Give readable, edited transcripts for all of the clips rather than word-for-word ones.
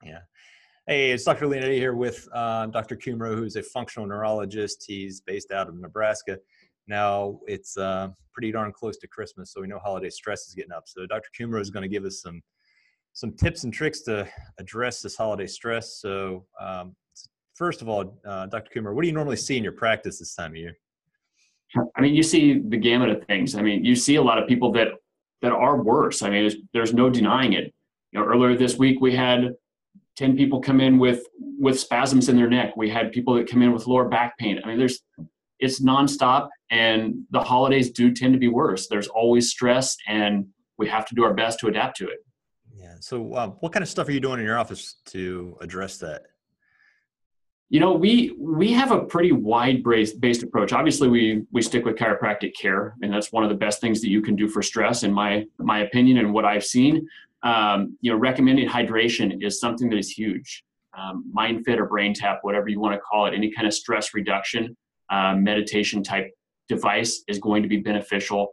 Yeah. Hey, it's Dr. Leonetti here with Dr. Cumro, who's a functional neurologist. He's based out of Nebraska. Now, it's pretty darn close to Christmas, so we know holiday stress is getting up. So Dr. Cumro is going to give us some tips and tricks to address this holiday stress. So first of all, Dr. Cumro, what do you normally see in your practice this time of year? I mean, you see the gamut of things. I mean, you see a lot of people that are worse. I mean, there's no denying it. You know, earlier this week we had 10 people come in with spasms in their neck. We had people that come in with lower back pain. I mean, it's nonstop, and the holidays do tend to be worse. There's always stress, and we have to do our best to adapt to it. Yeah. So what kind of stuff are you doing in your office to address that? You know, we have a pretty wide-based approach. Obviously, we stick with chiropractic care, and that's one of the best things that you can do for stress, in my opinion, and what I've seen. You know, recommending hydration is something that is huge. Mind Fit or Brain Tap, whatever you want to call it, any kind of stress reduction, meditation type device is going to be beneficial.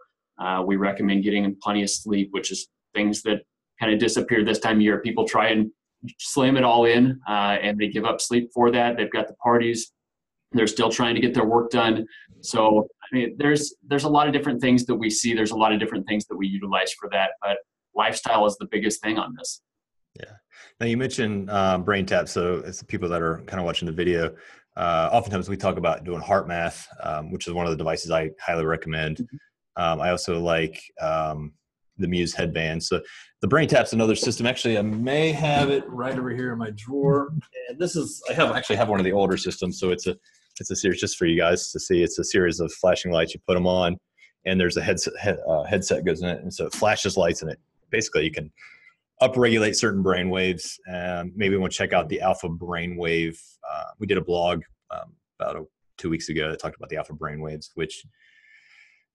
We recommend getting plenty of sleep, which is things that kind of disappear this time of year. People try and slam it all in, and they give up sleep for that. They've got the parties. They're still trying to get their work done. So, I mean, there's a lot of different things that we see. There's a lot of different things that we utilize for that. But lifestyle is the biggest thing on this. Yeah. Now you mentioned Brain Tap. So it's the people that are kind of watching the video. Oftentimes we talk about doing heart math, which is one of the devices I highly recommend. I also like the Muse headband. So the Brain Tap's another system. Actually, I may have it right over here in my drawer. And this is, I actually have one of the older systems. So it's a series just for you guys to see. It's a series of flashing lights. You put them on, and there's a headset goes in it. And so it flashes lights in it. Basically, you can upregulate certain brain waves. Maybe we'll check out the alpha brain wave. We did a blog about 2 weeks ago that talked about the alpha brain waves, which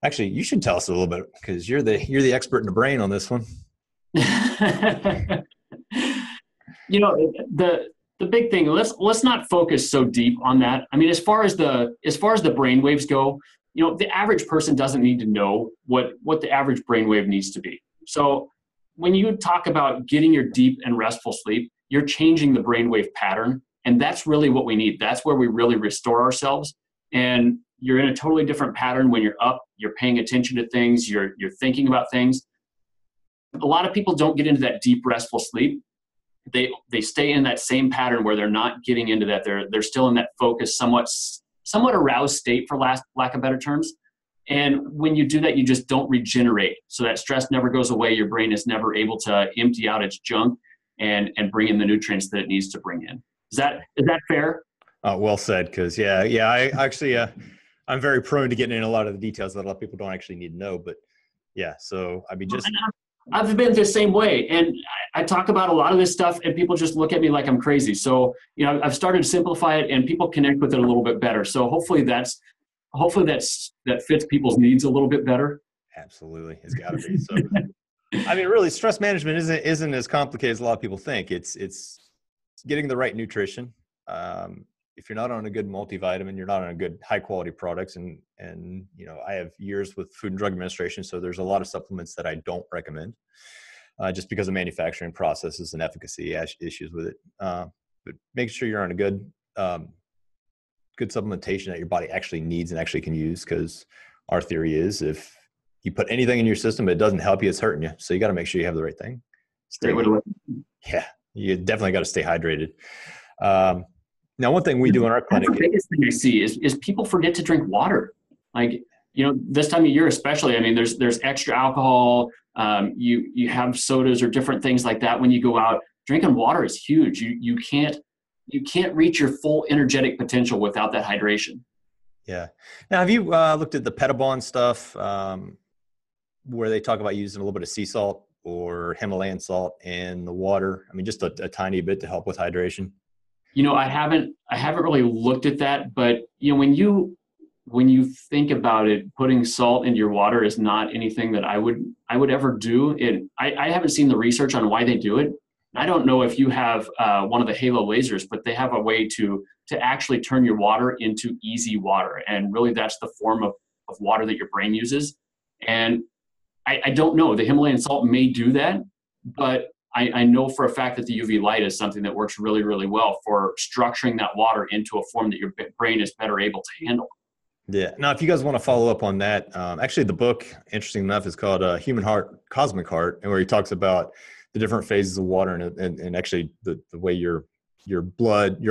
actually you should tell us a little bit, because you're the expert in the brain on this one. You know, the big thing, let's not focus so deep on that. I mean, as far as the brain waves go, you know, the average person doesn't need to know what the average brain wave needs to be. So when you talk about getting your deep and restful sleep, you're changing the brainwave pattern, and that's really what we need. That's where we really restore ourselves. And you're in a totally different pattern when you're up. You're paying attention to things. You're thinking about things. A lot of people don't get into that deep, restful sleep. They stay in that same pattern where they're not getting into that. They're still in that focused, somewhat aroused state, for lack of better terms. And when you do that, you just don't regenerate. So that stress never goes away. Your brain is never able to empty out its junk and bring in the nutrients that it needs to bring in. Is that fair? Well said. Because I actually I'm very prone to getting in a lot of the details that a lot of people don't actually need to know. But yeah, so I mean, I've been the same way, and I talk about a lot of this stuff, and people just look at me like I'm crazy. So, you know, I've started to simplify it, and people connect with it a little bit better. So hopefully that fits people's needs a little bit better. Absolutely. It's got to be. So, I mean, really, stress management isn't as complicated as a lot of people think. It's getting the right nutrition. If you're not on a good multivitamin, you're not on a good high quality products. And, you know, I have years with Food and Drug Administration. So there's a lot of supplements that I don't recommend just because of manufacturing processes and efficacy issues with it. But make sure you're on a good supplementation that your body actually needs and actually can use, because our theory is if you put anything in your system, it doesn't help you, it's hurting you. So you got to make sure you have the right thing. Yeah, you definitely got to stay hydrated. Now, one thing we do in our clinic. The biggest thing I see is people forget to drink water. Like, you know, this time of year especially, I mean, there's extra alcohol. You have sodas or different things like that when you go out. Drinking water is huge. You can't reach your full energetic potential without that hydration. Yeah. Now, have you looked at the Petabon stuff where they talk about using a little bit of sea salt or Himalayan salt in the water? I mean, just a tiny bit to help with hydration. You know, I haven't really looked at that, but you know, when you think about it, putting salt into your water is not anything that I would ever do. I haven't seen the research on why they do it. I don't know if you have one of the halo lasers, but they have a way to actually turn your water into easy water. And really that's the form of water that your brain uses. And I don't know, the Himalayan salt may do that, but I know for a fact that the UV light is something that works really, really well for structuring that water into a form that your brain is better able to handle. Yeah. Now, if you guys want to follow up on that, actually the book, interesting enough, is called Human Heart, Cosmic Heart, and where he talks about the different phases of water and actually the way your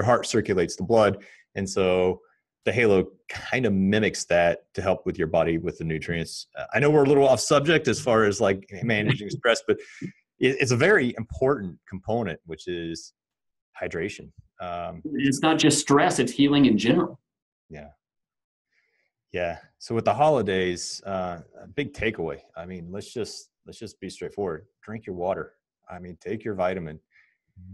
heart circulates the blood. And so the halo kind of mimics that to help with your body with the nutrients. I know we're a little off subject as far as like managing stress, but it's a very important component, which is hydration. It's not just stress, it's healing in general. Yeah. Yeah. So with the holidays, a big takeaway. I mean, let's just be straightforward. Drink your water. I mean, take your vitamin.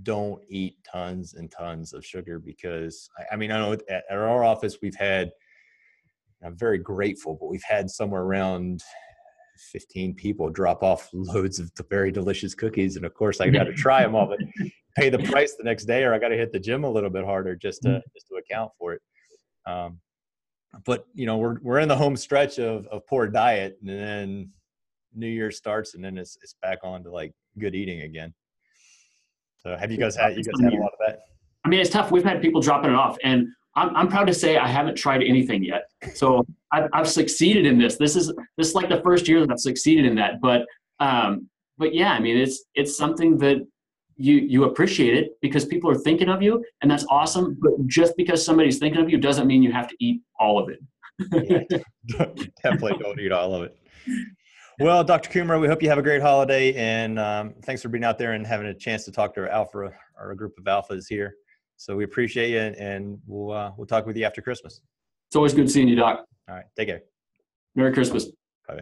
Don't eat tons and tons of sugar because I mean, I know at our office we've had, I'm very grateful, but we've had somewhere around 15 people drop off loads of the very delicious cookies. And of course I got to try them all, but pay the price the next day, or I got to hit the gym a little bit harder just to account for it. But you know, we're in the home stretch of poor diet, and then New Year starts, and then it's back on to like good eating again. So have you guys had a lot of that? I mean, it's tough. We've had people dropping it off, and I'm proud to say I haven't tried anything yet. So I've succeeded in this. This is like the first year that I've succeeded in that. But yeah, I mean, it's something that you appreciate it because people are thinking of you, and that's awesome. But just because somebody's thinking of you doesn't mean you have to eat all of it. Yeah, definitely don't eat all of it. Well, Dr. Cumro, we hope you have a great holiday, and thanks for being out there and having a chance to talk to our group of alphas here. So we appreciate you, and we'll talk with you after Christmas. It's always good seeing you, Doc. All right, take care. Merry Christmas. Bye.